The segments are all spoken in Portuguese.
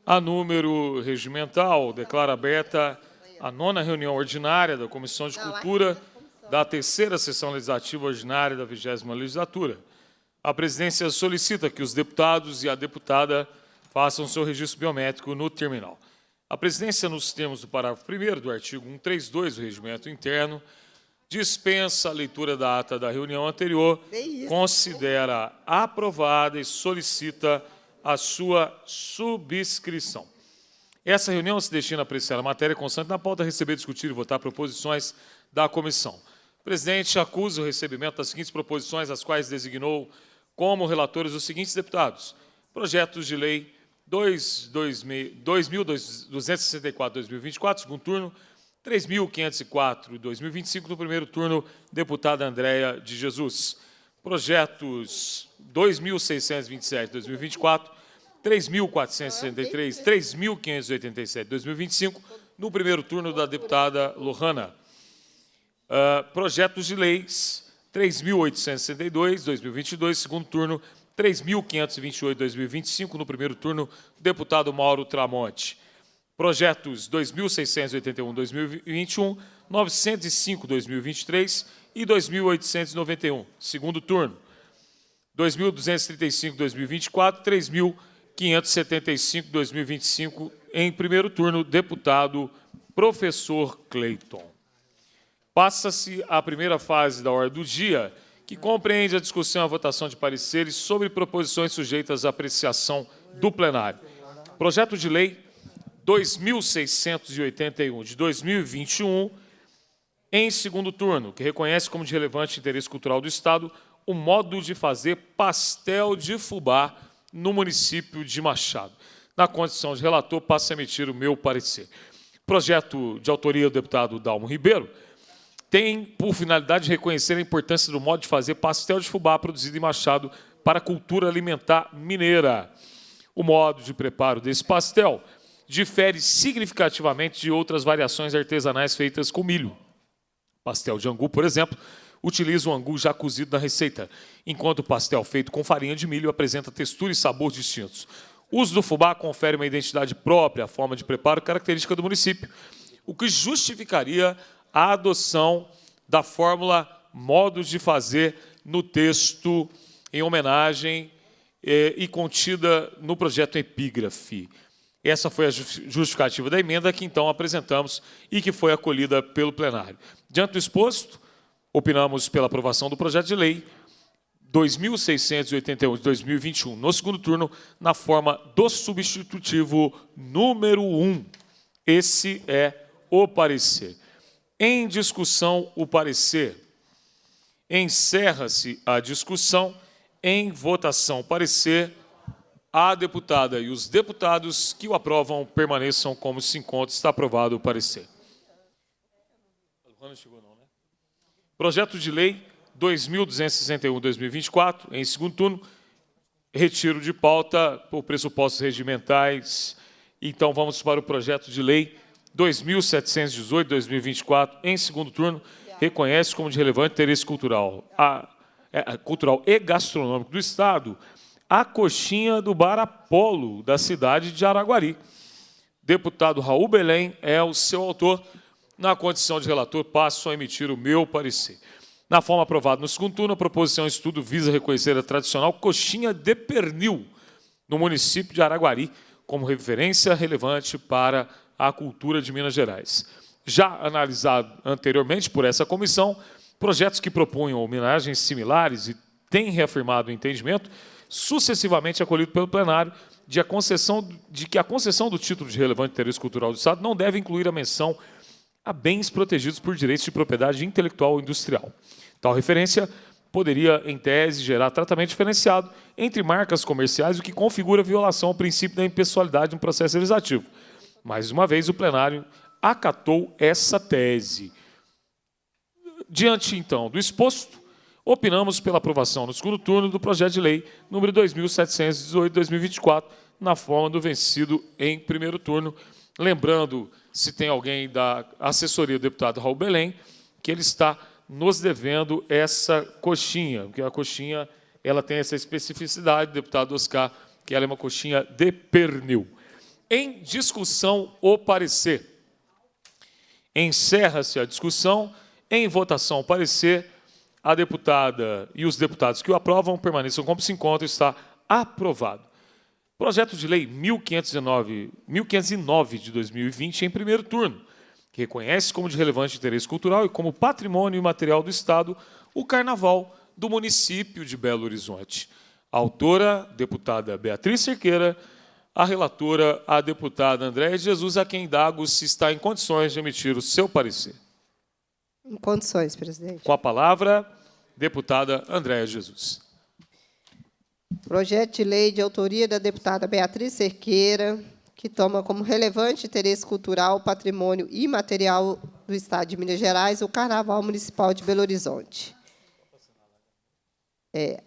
A número regimental, declara aberta a 9ª reunião ordinária da Comissão de Cultura da 3ª Sessão Legislativa Ordinária da 20ª Legislatura. A presidência solicita que os deputados e a deputada façam seu registro biométrico no terminal. A presidência, nos termos do parágrafo 1º do artigo 132 do Regimento Interno, dispensa a leitura da ata da reunião anterior, considera aprovada e solicita a sua subscrição. Essa reunião se destina a apreciar a matéria constante na pauta, receber, discutir e votar proposições da comissão. O presidente acusa o recebimento das seguintes proposições, as quais designou como relatores os seguintes deputados: projetos de lei 2.264/2024, segundo turno, 3.504/2025, no primeiro turno, deputada Andréia de Jesus. Projetos 2.627/2024, 3.463, 3.587/2025, no primeiro turno, da deputada Lohana. Projetos de leis 3.862/2022, segundo turno, 3.528/2025, no primeiro turno, deputado Mauro Tramonte. Projetos 2.681/2021, 905/2023 e 2.891, segundo turno. 2.235/2024, 3.575/2025, em primeiro turno, deputado professor Cleiton. Passa-se a primeira fase da ordem do dia, que compreende a discussão e a votação de pareceres sobre proposições sujeitas à apreciação do plenário. Projeto de lei 2.681, de 2021, em segundo turno, que reconhece como de relevante interesse cultural do Estado o modo de fazer pastel de fubá no município de Machado. Na condição de relator, passo a emitir o meu parecer. Projeto de autoria do deputado Dalmo Ribeiro tem por finalidade reconhecer a importância do modo de fazer pastel de fubá produzido em Machado para a cultura alimentar mineira. O modo de preparo desse pastel difere significativamente de outras variações artesanais feitas com milho. Pastel de angu, por exemplo, utiliza o angu já cozido na receita, enquanto o pastel feito com farinha de milho apresenta textura e sabor distintos. O uso do fubá confere uma identidade própria à forma de preparo característica do município, o que justificaria a adoção da fórmula modos de fazer no texto em homenagem e contida no projeto epígrafe. Essa foi a justificativa da emenda que então apresentamos e que foi acolhida pelo plenário. Diante do exposto, opinamos pela aprovação do projeto de lei 2.681 de 2021, no segundo turno, na forma do substitutivo número 1. Esse é o parecer. Em discussão, o parecer. Encerra-se a discussão. Em votação, o parecer. A deputada e os deputados que o aprovam permaneçam como se encontra. Está aprovado o parecer. Projeto de lei 2.261/2024, em segundo turno, retiro de pauta por pressupostos regimentais. Então, vamos para o projeto de lei 2.718/2024, em segundo turno, reconhece como de relevante interesse cultural, cultural e gastronômico do Estado a coxinha do Bar Apolo, da cidade de Araguari. Deputado Raul Belém é o seu autor. Na condição de relator, passo a emitir o meu parecer. Na forma aprovada no segundo turno, a proposição de estudo visa reconhecer a tradicional coxinha de pernil no município de Araguari como referência relevante para a cultura de Minas Gerais. Já analisado anteriormente por essa comissão, projetos que propunham homenagens similares e têm reafirmado o entendimento, sucessivamente acolhido pelo plenário, de que a concessão do título de relevante interesse cultural do Estado não deve incluir a menção a bens protegidos por direitos de propriedade intelectual ou industrial. Tal referência poderia, em tese, gerar tratamento diferenciado entre marcas comerciais, o que configura violação ao princípio da impessoalidade no processo legislativo. Mais uma vez, o plenário acatou essa tese. Diante, então, do exposto, opinamos pela aprovação no segundo turno do projeto de lei número 2.718/2024, na forma do vencido em primeiro turno. Lembrando, se tem alguém da assessoria do deputado Raul Belém, que ele está nos devendo essa coxinha, porque a coxinha ela tem essa especificidade, deputado Oscar, que ela é uma coxinha de pernil. Em discussão, o parecer. Encerra-se a discussão. Em votação, o parecer. A deputada e os deputados que o aprovam permaneçam como se encontram. Está aprovado. Projeto de Lei 1509 de 2020, em primeiro turno, que reconhece como de relevante interesse cultural e como patrimônio imaterial do Estado o Carnaval do município de Belo Horizonte. A autora, deputada Beatriz Cerqueira, a relatora, a deputada Andréia de Jesus, a quem indago se está em condições de emitir o seu parecer. Em condições, presidente. Com a palavra, deputada Andréia de Jesus. Projeto de lei de autoria da deputada Beatriz Cerqueira, que toma como relevante interesse cultural, patrimônio imaterial do Estado de Minas Gerais, o Carnaval Municipal de Belo Horizonte.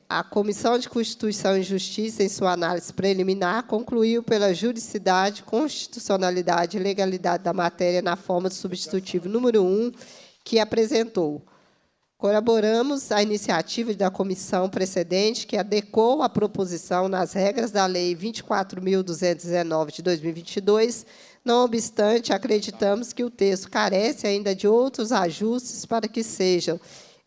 A Comissão de Constituição e Justiça, em sua análise preliminar, concluiu pela juridicidade, constitucionalidade e legalidade da matéria na forma do substitutivo número 1, que apresentou. Colaboramos à iniciativa da comissão precedente, que adequou a proposição nas regras da Lei 24.219, de 2022. Não obstante, acreditamos que o texto carece ainda de outros ajustes para que sejam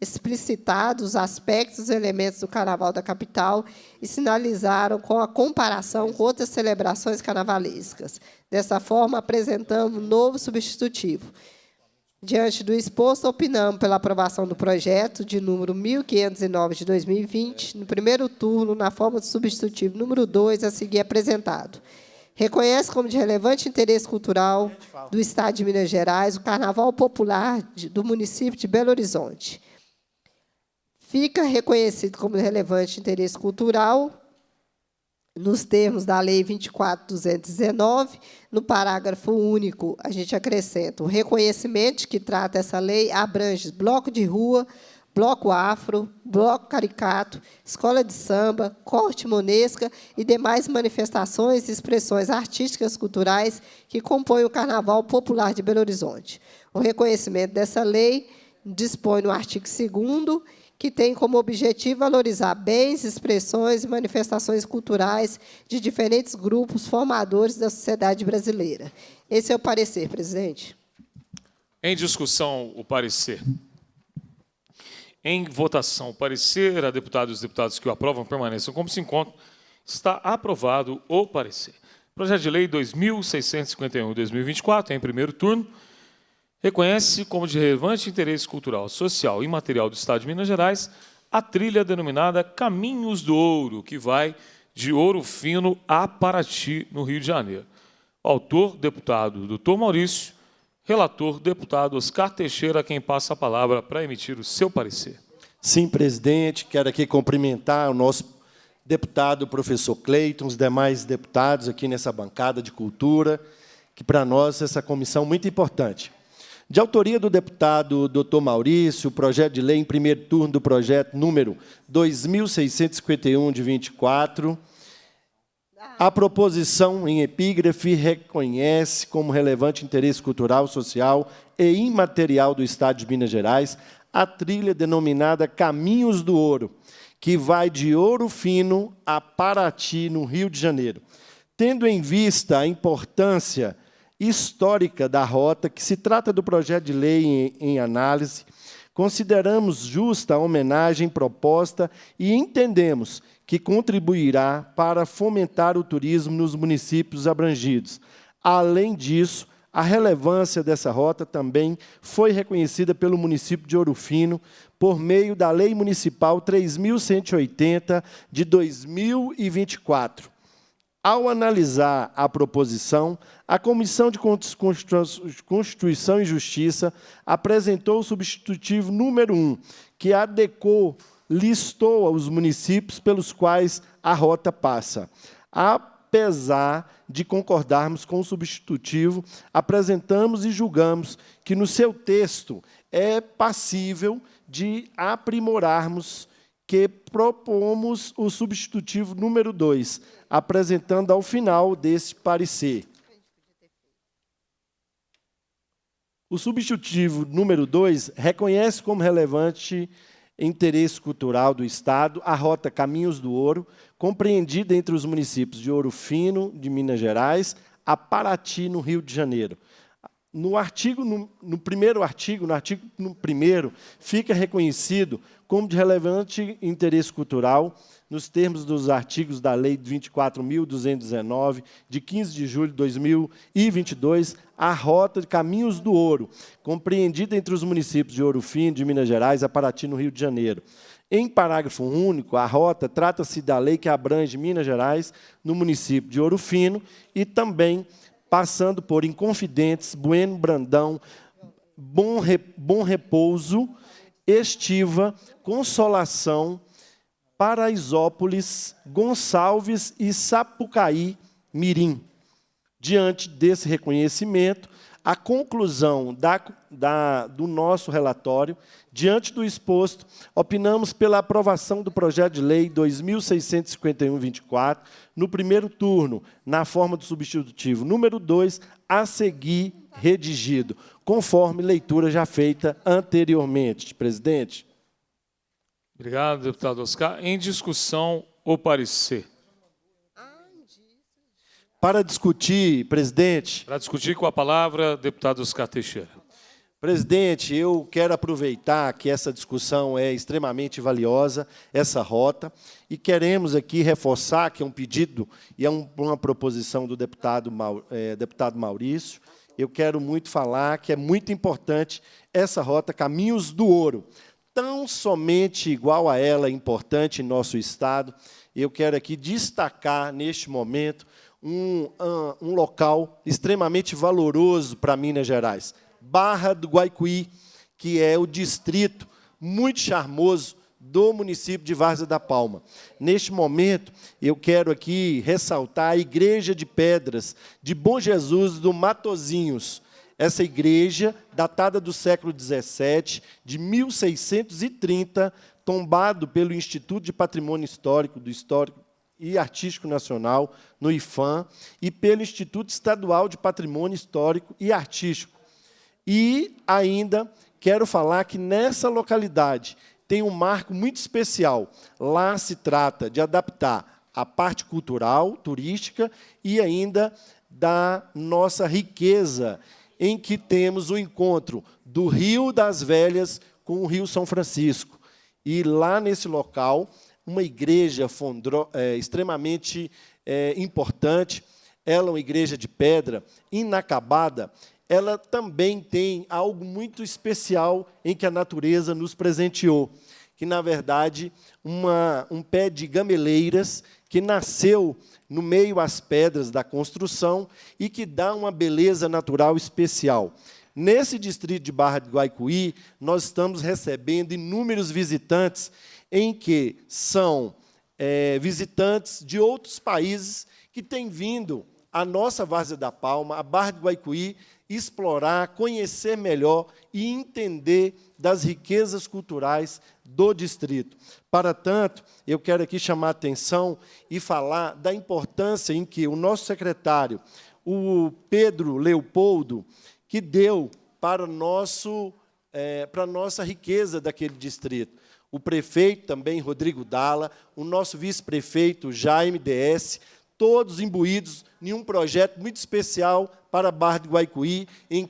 explicitados os aspectos e elementos do Carnaval da capital e sinalizaram com a comparação com outras celebrações carnavalescas. Dessa forma, apresentamos um novo substitutivo. Diante do exposto, opinamos pela aprovação do projeto de número 1509 de 2020, no primeiro turno, na forma do substitutivo número 2, a seguir apresentado. Reconhece como de relevante interesse cultural do Estado de Minas Gerais o Carnaval Popular do município de Belo Horizonte. Fica reconhecido como de relevante interesse cultural, nos termos da Lei 24.219, no parágrafo único, a gente acrescenta o reconhecimento que trata essa lei abrange bloco de rua, bloco afro, bloco caricato, escola de samba, corte monesca e demais manifestações e expressões artísticas culturais que compõem o Carnaval Popular de Belo Horizonte. O reconhecimento dessa lei dispõe no artigo 2º, que tem como objetivo valorizar bens, expressões e manifestações culturais de diferentes grupos formadores da sociedade brasileira. Esse é o parecer, presidente. Em discussão, o parecer. Em votação, o parecer. A deputada e os deputados que o aprovam permaneçam como se encontram. Está aprovado o parecer. Projeto de Lei 2651/2024, em primeiro turno, reconhece como de relevante interesse cultural, social e material do Estado de Minas Gerais a trilha denominada Caminhos do Ouro, que vai de Ouro Fino a Paraty, no Rio de Janeiro. Autor, deputado Dr. Maurício. Relator, deputado Oscar Teixeira, a quem passa a palavra para emitir o seu parecer. Sim, presidente. Quero aqui cumprimentar o nosso deputado, professor Cleiton, os demais deputados aqui nessa bancada de cultura, que para nós essa comissão é muito importante. De autoria do deputado Dr. Maurício, o projeto de lei em primeiro turno do projeto número 2651 de 24, a proposição em epígrafe reconhece como relevante interesse cultural, social e imaterial do Estado de Minas Gerais a trilha denominada Caminhos do Ouro, que vai de Ouro Fino a Paraty, no Rio de Janeiro. Tendo em vista a importância histórica da rota, que se trata do projeto de lei em análise, consideramos justa a homenagem proposta e entendemos que contribuirá para fomentar o turismo nos municípios abrangidos. Além disso, a relevância dessa rota também foi reconhecida pelo município de Ouro Fino por meio da Lei Municipal 3.180, de 2024. Ao analisar a proposição, a Comissão de Constituição e Justiça apresentou o substitutivo número 1, que listou os municípios pelos quais a rota passa. Apesar de concordarmos com o substitutivo, apresentamos e julgamos que, no seu texto, é passível de aprimorarmos, que propomos o substitutivo número 2, apresentando ao final desse parecer. O substitutivo número 2 reconhece como relevante interesse cultural do Estado a rota Caminhos do Ouro, compreendida entre os municípios de Ouro Fino, de Minas Gerais, a Paraty, no Rio de Janeiro. No primeiro artigo, no artigo 1º, fica reconhecido como de relevante interesse cultural, nos termos dos artigos da Lei 24.219, de 15 de julho de 2022, a Rota de Caminhos do Ouro, compreendida entre os municípios de Ouro Fino, de Minas Gerais, a Paraty, no Rio de Janeiro. Em parágrafo único, a rota trata-se da lei que abrange Minas Gerais, no município de Ouro Fino, e também passando por Inconfidentes, Bueno Brandão, Bom Repouso, Estiva, Consolação, Paraisópolis, Gonçalves e Sapucaí Mirim. Diante desse reconhecimento, a conclusão do nosso relatório, diante do exposto, opinamos pela aprovação do projeto de lei 2651-24, no primeiro turno, na forma do substitutivo número 2, a seguir redigido, conforme leitura já feita anteriormente. Presidente. Obrigado, deputado Oscar. Em discussão, o parecer. Para discutir, presidente... Para discutir com a palavra, deputado Oscar Teixeira. Presidente, eu quero aproveitar que essa discussão é extremamente valiosa, essa rota, e queremos aqui reforçar que é um pedido e é uma proposição do deputado Maurício. Eu quero muito falar que é muito importante essa rota Caminhos do Ouro. Tão somente igual a ela é importante em nosso Estado, eu quero aqui destacar, neste momento, um local extremamente valoroso para Minas Gerais, Barra do Guaicuí, que é o distrito muito charmoso do município de Várzea da Palma. Neste momento, eu quero aqui ressaltar a Igreja de Pedras de Bom Jesus do Matozinhos. Essa igreja, datada do século XVII, de 1630, tombado pelo Instituto de Patrimônio Histórico e Artístico Nacional, no IFAM, e pelo Instituto Estadual de Patrimônio Histórico e Artístico. E ainda quero falar que nessa localidade tem um marco muito especial. Lá se trata de adaptar a parte cultural, turística, e ainda da nossa riqueza, em que temos o encontro do Rio das Velhas com o Rio São Francisco. E lá nesse local, uma igreja extremamente importante, ela é uma igreja de pedra, inacabada, ela também tem algo muito especial em que a natureza nos presenteou, que, na verdade, um pé de gameleiras que nasceu no meio às pedras da construção e que dá uma beleza natural especial. Nesse distrito de Barra do Guaicuí, nós estamos recebendo inúmeros visitantes, em que são visitantes de outros países que têm vindo à nossa Várzea da Palma, a Barra do Guaicuí, explorar, conhecer melhor e entender das riquezas culturais do distrito. Para tanto, eu quero aqui chamar a atenção e falar da importância em que o nosso secretário, o Pedro Leopoldo, que deu para a nossa riqueza daquele distrito. O prefeito também, Rodrigo Dalla, o nosso vice-prefeito, Jaime DS, todos imbuídos em um projeto muito especial para a Barra do Guaicuí,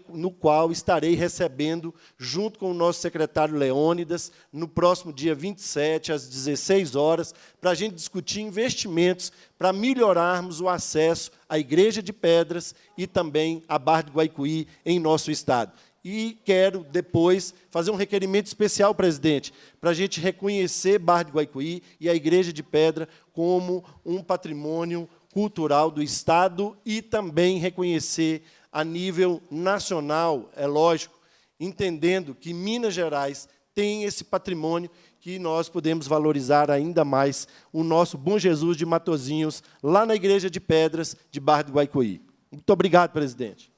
no qual estarei recebendo, junto com o nosso secretário Leônidas, no próximo dia 27, às 16 horas, para a gente discutir investimentos para melhorarmos o acesso à Igreja de Pedras e também à Barra do Guaicuí em nosso Estado. E quero, depois, fazer um requerimento especial, presidente, para a gente reconhecer Barra do Guaicuí e a Igreja de Pedra como um patrimônio cultural do Estado e também reconhecer a nível nacional, é lógico, entendendo que Minas Gerais tem esse patrimônio que nós podemos valorizar ainda mais o nosso Bom Jesus de Matozinhos, lá na Igreja de Pedras de Barra do Guaicuí. Muito obrigado, presidente.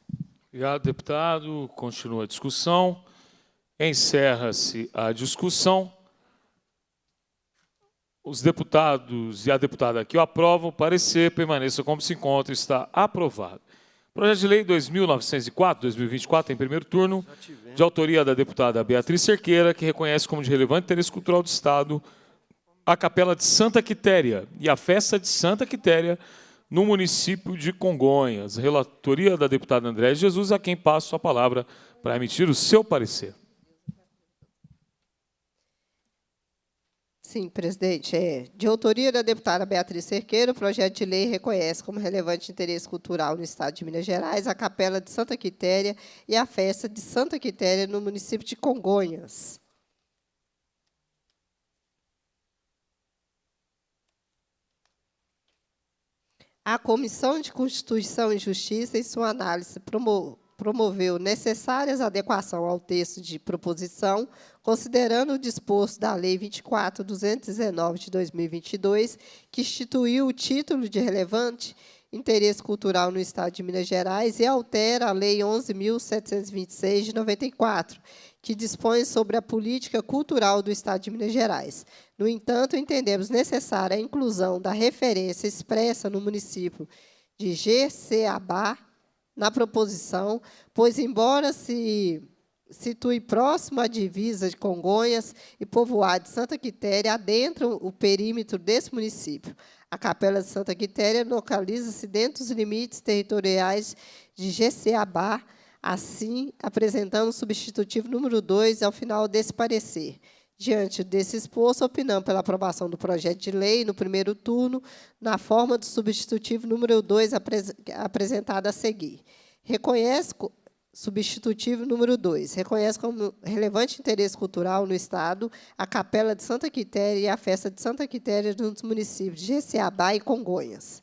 Obrigado, deputado. Continua a discussão. Encerra-se a discussão. Os deputados e a deputada que o aprovam, o parecer permaneça como se encontra, está aprovado. Projeto de Lei 2904/2024, em primeiro turno, de autoria da deputada Beatriz Cerqueira, que reconhece como de relevante interesse cultural do Estado a Capela de Santa Quitéria e a Festa de Santa Quitéria no município de Congonhas. Relatoria da deputada Andréa Jesus, a quem passo a palavra para emitir o seu parecer. Sim, presidente. De autoria da deputada Beatriz Cerqueira, o projeto de lei reconhece como relevante interesse cultural no Estado de Minas Gerais a Capela de Santa Quitéria e a Festa de Santa Quitéria no município de Congonhas. A Comissão de Constituição e Justiça, em sua análise, promoveu necessárias adequações ao texto de proposição, considerando o disposto da Lei 24.219, de 2022, que instituiu o título de relevante interesse cultural no Estado de Minas Gerais e altera a Lei 11.726, de 94, que dispõe sobre a política cultural do Estado de Minas Gerais. No entanto, entendemos necessária a inclusão da referência expressa no município de Jeceabá na proposição, pois, embora se situe próximo à divisa de Congonhas e povoado de Santa Quitéria, adentram o perímetro desse município. A Capela de Santa Quitéria localiza-se dentro dos limites territoriais de Jeceabá, assim, apresentando o substitutivo número 2 ao final desse parecer. Diante desse exposto, opinamos pela aprovação do projeto de lei no primeiro turno, na forma do substitutivo número 2 apresentado a seguir. Substitutivo número 2. Reconhece como relevante interesse cultural no Estado a Capela de Santa Quitéria e a Festa de Santa Quitéria nos municípios de Jeceabá e Congonhas.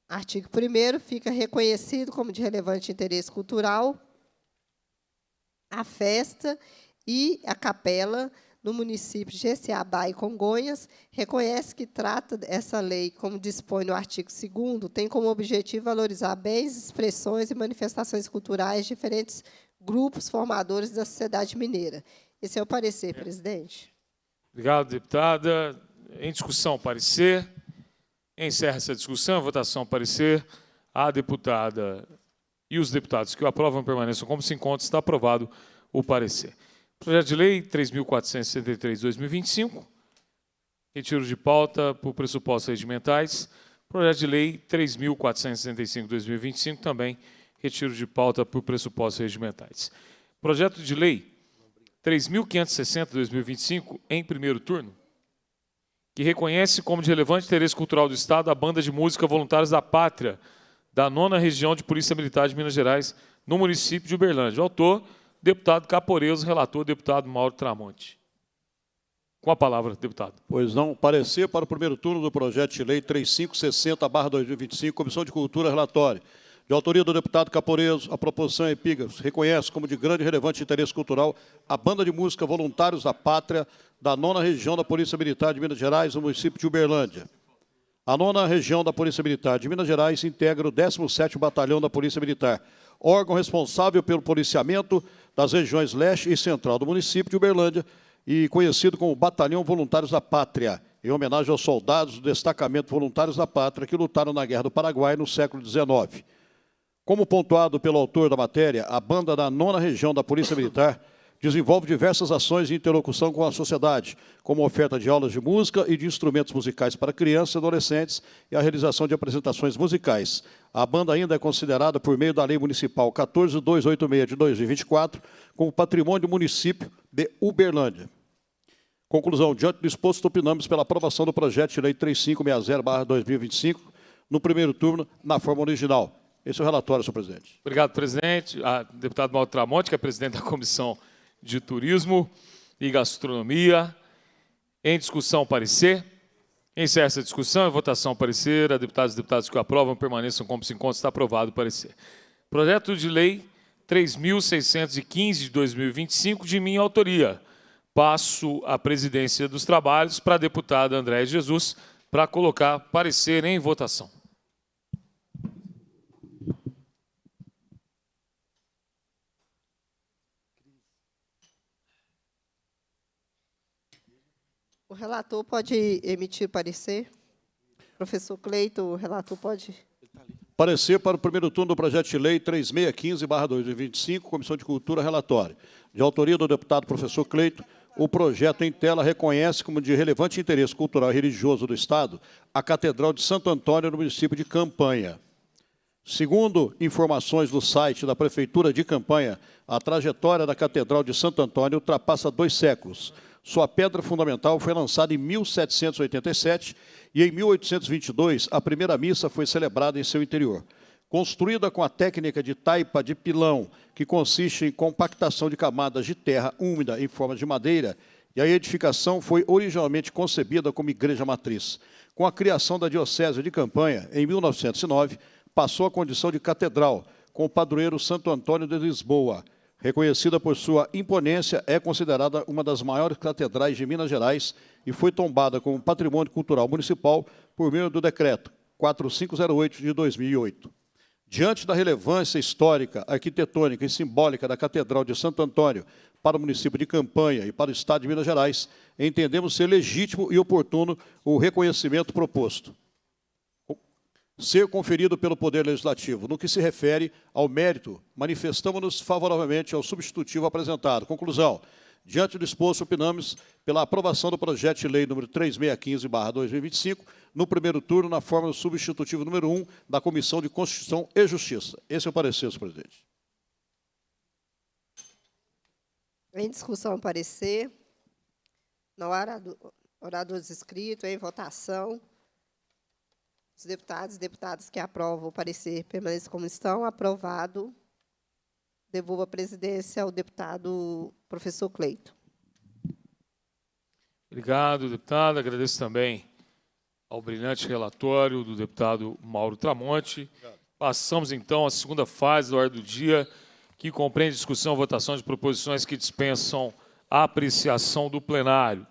Artigo 1º, fica reconhecido como de relevante interesse cultural a festa e a capela no município de Jeceabá e Congonhas. Reconhece que trata essa lei, como dispõe no artigo 2º, tem como objetivo valorizar bens, expressões e manifestações culturais de diferentes grupos formadores da sociedade mineira. Esse é o parecer, presidente. Obrigado, deputada. Em discussão, parecer. Encerra essa discussão. Votação, parecer. A deputada e os deputados que o aprovam permaneçam como se encontra. Está aprovado o parecer. Projeto de Lei 3.463/2025. Retiro de pauta por pressupostos regimentais. Projeto de Lei 3.465/2025, também retiro de pauta por pressupostos regimentais. Projeto de Lei 3.560/2025, em primeiro turno, que reconhece como de relevante interesse cultural do Estado a Banda de Música Voluntários da Pátria, da 9ª Região de Polícia Militar de Minas Gerais, no município de Uberlândia. Autor, deputado Caporeso, relator, deputado Mauro Tramonte. Com a palavra, deputado. Pois não, parecer para o primeiro turno do projeto de lei 3560/2025, Comissão de Cultura, relatório. De autoria do deputado Caporeso, a proposição é epígrafe, reconhece como de grande e relevante interesse cultural a Banda de Música Voluntários da Pátria, da 9ª Região da Polícia Militar de Minas Gerais, no município de Uberlândia. A 9ª Região da Polícia Militar de Minas Gerais integra o 17º Batalhão da Polícia Militar, órgão responsável pelo policiamento das regiões leste e central do município de Uberlândia e conhecido como Batalhão Voluntários da Pátria, em homenagem aos soldados do Destacamento Voluntários da Pátria que lutaram na Guerra do Paraguai no século XIX. Como pontuado pelo autor da matéria, a banda da 9ª Região da Polícia Militar desenvolve diversas ações de interlocução com a sociedade, como a oferta de aulas de música e de instrumentos musicais para crianças e adolescentes e a realização de apresentações musicais. A banda ainda é considerada, por meio da Lei Municipal 14.286 de 2024, como patrimônio do município de Uberlândia. Conclusão. Diante do exposto, opinamos pela aprovação do projeto de lei 3560/2025, no primeiro turno, na forma original. Esse é o relatório, senhor presidente. Obrigado, presidente. A deputada Mauro Tramonte, que é presidente da Comissão de Turismo e Gastronomia. Em discussão, parecer. Encerra essa discussão. Em votação, parecer. A deputadas e deputados que o aprovam permaneçam como se encontra. Está aprovado o parecer. Projeto de lei 3.615 de 2025, de minha autoria. Passo a presidência dos trabalhos para a deputada Andréa Jesus para colocar parecer em votação. O relator pode emitir parecer? Professor Cleiton, o relator pode... Parecer para o primeiro turno do projeto de lei 3615/2025, Comissão de Cultura, relatório. De autoria do deputado professor Cleiton, o projeto em tela reconhece como de relevante interesse cultural e religioso do Estado a Catedral de Santo Antônio, no município de Campanha. Segundo informações do site da Prefeitura de Campanha, a trajetória da Catedral de Santo Antônio ultrapassa 2 séculos. Sua pedra fundamental foi lançada em 1787 e, em 1822, a primeira missa foi celebrada em seu interior. Construída com a técnica de taipa de pilão, que consiste em compactação de camadas de terra úmida em forma de madeira, e a edificação foi originalmente concebida como igreja matriz. Com a criação da Diocese de Campanha, em 1909, passou à condição de catedral, com o padroeiro Santo Antônio de Lisboa. Reconhecida por sua imponência, é considerada uma das maiores catedrais de Minas Gerais e foi tombada como patrimônio cultural municipal por meio do decreto 4508 de 2008. Diante da relevância histórica, arquitetônica e simbólica da Catedral de Santo Antônio para o município de Campanha e para o Estado de Minas Gerais, entendemos ser legítimo e oportuno o reconhecimento proposto, ser conferido pelo Poder Legislativo. No que se refere ao mérito, manifestamos-nos favoravelmente ao substitutivo apresentado. Conclusão. Diante do exposto, opinamos pela aprovação do projeto de lei número 3615/2025, no primeiro turno, na forma do substitutivo número 1 da Comissão de Constituição e Justiça. Esse é o parecer, senhor presidente. Em discussão, o parecer. Não há oradores inscritos, em votação. Os deputados e deputadas que aprovam o parecer permaneçam como estão. Aprovado. Devolvo a presidência ao deputado professor Cleiton. Obrigado, deputado. Agradeço também ao brilhante relatório do deputado Mauro Tramonte. Passamos, então, à segunda fase da ordem do dia, que compreende discussão e votação de proposições que dispensam a apreciação do plenário.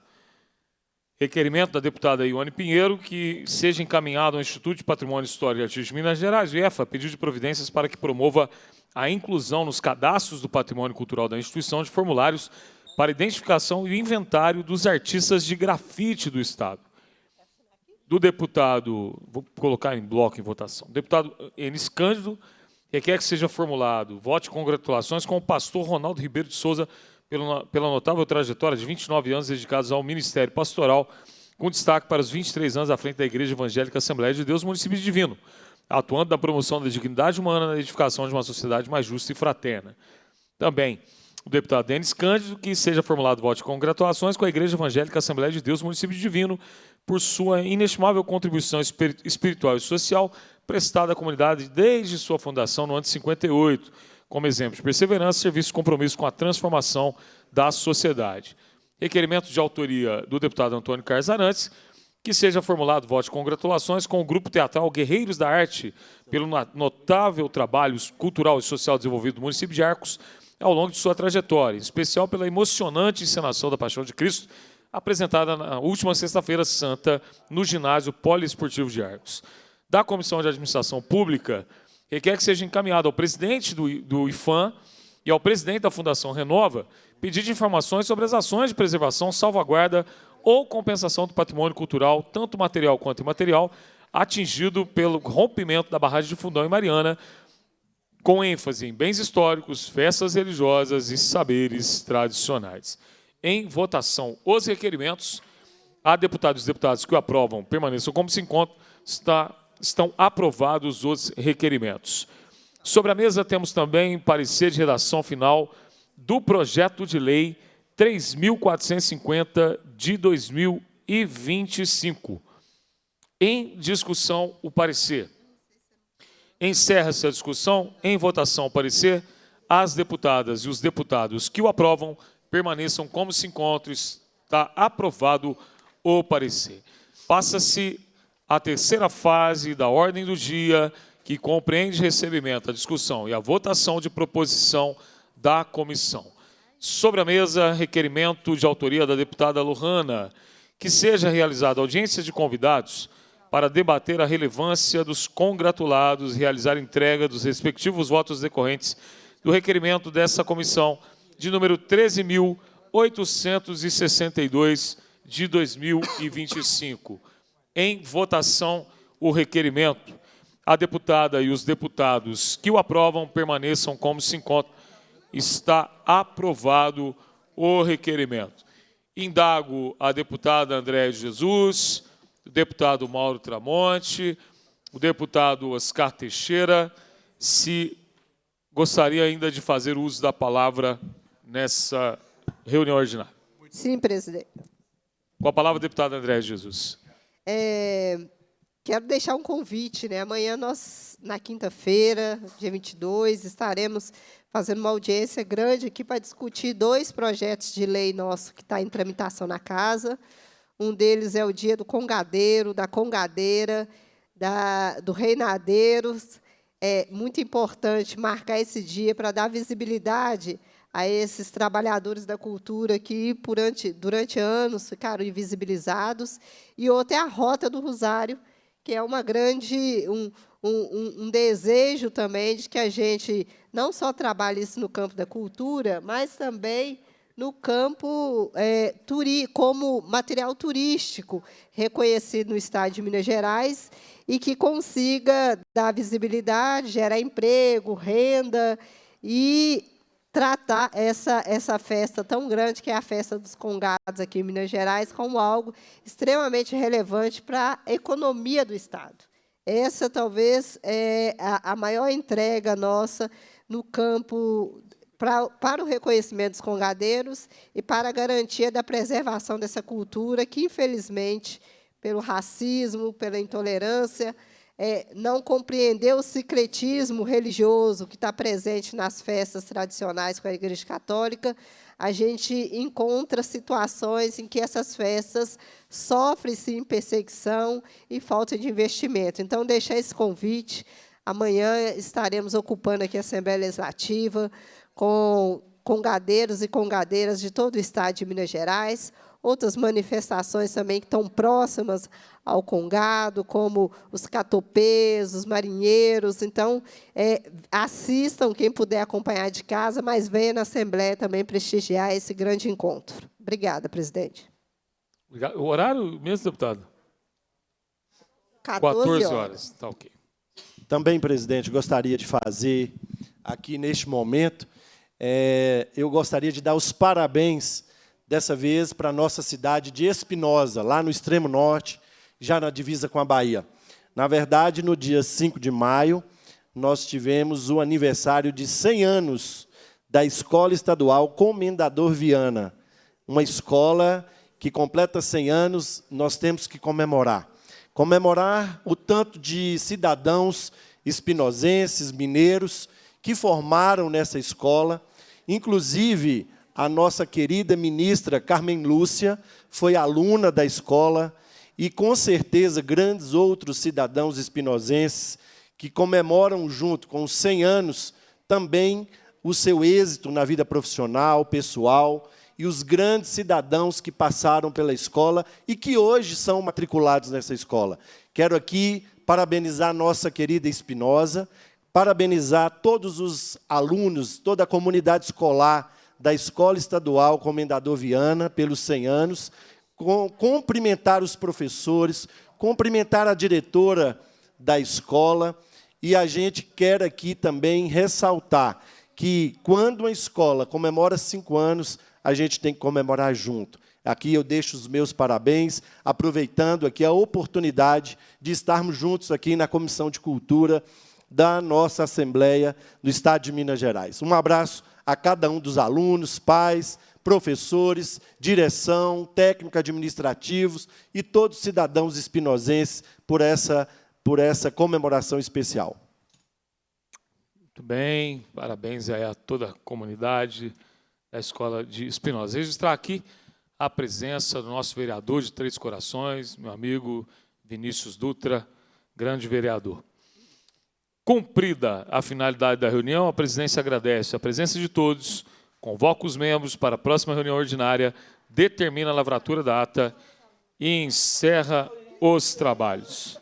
Requerimento da deputada Ione Pinheiro que seja encaminhado ao Instituto de Patrimônio Histórico e Artístico de Minas Gerais, o IEFA, pedido de providências para que promova a inclusão nos cadastros do patrimônio cultural da instituição de formulários para identificação e inventário dos artistas de grafite do Estado. Do deputado, vou colocar em bloco em votação, deputado Enis Cândido, requer que seja formulado voto de congratulações com o pastor Ronaldo Ribeiro de Souza pela notável trajetória de 29 anos dedicados ao Ministério Pastoral, com destaque para os 23 anos à frente da Igreja Evangélica Assembleia de Deus, município de Divino, atuando na promoção da dignidade humana e na edificação de uma sociedade mais justa e fraterna. Também o deputado Enis Cândido, que seja formulado voto de congratulações com a Igreja Evangélica Assembleia de Deus, município de Divino, por sua inestimável contribuição espiritual e social prestada à comunidade desde sua fundação no ano de 58, como exemplo de perseverança, serviço e compromisso com a transformação da sociedade. Requerimento de autoria do deputado Antônio Carlos Arantes, que seja formulado voto de congratulações com o Grupo Teatral Guerreiros da Arte pelo notável trabalho cultural e social desenvolvido no município de Arcos ao longo de sua trajetória, em especial pela emocionante encenação da Paixão de Cristo, apresentada na última sexta-feira santa no ginásio poliesportivo de Arcos. Da Comissão de Administração Pública, requer que seja encaminhado ao presidente do IFAM e ao presidente da Fundação Renova pedido de informações sobre as ações de preservação, salvaguarda ou compensação do patrimônio cultural, tanto material quanto imaterial, atingido pelo rompimento da barragem de Fundão e Mariana, com ênfase em bens históricos, festas religiosas e saberes tradicionais. Em votação, os requerimentos, a deputados e deputadas que o aprovam permaneçam como se encontram, estão aprovados os requerimentos. Sobre a mesa temos também parecer de redação final do projeto de lei 3.450 de 2025. Em discussão, o parecer. Encerra-se a discussão. Em votação, o parecer. As deputadas e os deputados que o aprovam permaneçam como se encontram. Está aprovado o parecer. Passa-se a terceira fase da ordem do dia, que compreende recebimento, a discussão e a votação de proposição da comissão. Sobre a mesa, requerimento de autoria da deputada Lohana, que seja realizada audiência de convidados para debater a relevância dos congratulados e realizar entrega dos respectivos votos decorrentes do requerimento dessa comissão de número 13.862 de 2025. Em votação, o requerimento. A deputada e os deputados que o aprovam permaneçam como se encontram. Está aprovado o requerimento. Indago a deputada Andréa de Jesus, o deputado Mauro Tramonte, o deputado Oscar Teixeira, se gostaria ainda de fazer uso da palavra nessa reunião ordinária. Sim, presidente. Com a palavra, deputada Andréa de Jesus. Quero deixar um convite, né? Amanhã nós, na quinta-feira, dia 22, estaremos fazendo uma audiência grande aqui para discutir 2 projetos de lei nossos que está em tramitação na casa. Um deles é o dia do congadeiro, da congadeira, do reinadeiro. É muito importante marcar esse dia para dar visibilidade a esses trabalhadores da cultura que, durante anos, ficaram invisibilizados. E outra é a Rota do Rosário, que é um desejo também de que a gente não só trabalhe isso no campo da cultura, mas também no campo como material turístico reconhecido no Estado de Minas Gerais e que consiga dar visibilidade, gerar emprego, renda e tratar essa festa tão grande, que é a Festa dos Congados aqui em Minas Gerais, como algo extremamente relevante para a economia do Estado. Essa, talvez, é a maior entrega nossa no campo para o reconhecimento dos congadeiros e para a garantia da preservação dessa cultura que, infelizmente, pelo racismo, pela intolerância, não compreendeu o sincretismo religioso que está presente nas festas tradicionais com a Igreja Católica. A gente encontra situações em que essas festas sofrem, sim, perseguição e falta de investimento. Então, deixar esse convite. Amanhã estaremos ocupando aqui a Assembleia Legislativa com congadeiros e congadeiras de todo o Estado de Minas Gerais, outras manifestações também que estão próximas ao congado, como os catopês, os marinheiros. Então, assistam, quem puder acompanhar de casa, mas venha na Assembleia também prestigiar esse grande encontro. Obrigada, presidente. Obrigado. O horário mesmo, deputado? 14 horas. Está ok. Também, presidente, gostaria de fazer aqui neste momento, eu gostaria de dar os parabéns, dessa vez, para a nossa cidade de Espinosa, lá no extremo norte, já na divisa com a Bahia. Na verdade, no dia 5 de maio, nós tivemos o aniversário de 100 anos da Escola Estadual Comendador Viana, uma escola que completa 100 anos, nós temos que comemorar. Comemorar o tanto de cidadãos espinosenses, mineiros, que formaram nessa escola. Inclusive, a nossa querida ministra Carmen Lúcia foi aluna da escola e, com certeza, grandes outros cidadãos espinosenses que comemoram, junto com os 100 anos, também o seu êxito na vida profissional, pessoal, e os grandes cidadãos que passaram pela escola e que hoje são matriculados nessa escola. Quero aqui parabenizar a nossa querida Espinosa, parabenizar todos os alunos, toda a comunidade escolar da Escola Estadual Comendador Viana, pelos 100 anos, cumprimentar os professores, cumprimentar a diretora da escola, e a gente quer aqui também ressaltar que, quando uma escola comemora 5 anos, a gente tem que comemorar junto. Aqui eu deixo os meus parabéns, aproveitando aqui a oportunidade de estarmos juntos aqui na Comissão de Cultura da nossa Assembleia do Estado de Minas Gerais. Um abraço a cada um dos alunos, pais, professores, direção, técnico administrativos e todos os cidadãos espinosenses por essa comemoração especial. Muito bem, parabéns aí a toda a comunidade da Escola de Espinosa. Registrar aqui a presença do nosso vereador de Três Corações, meu amigo Vinícius Dutra, grande vereador. Cumprida a finalidade da reunião, a presidência agradece a presença de todos, convoca os membros para a próxima reunião ordinária, determina a lavratura da ata e encerra os trabalhos.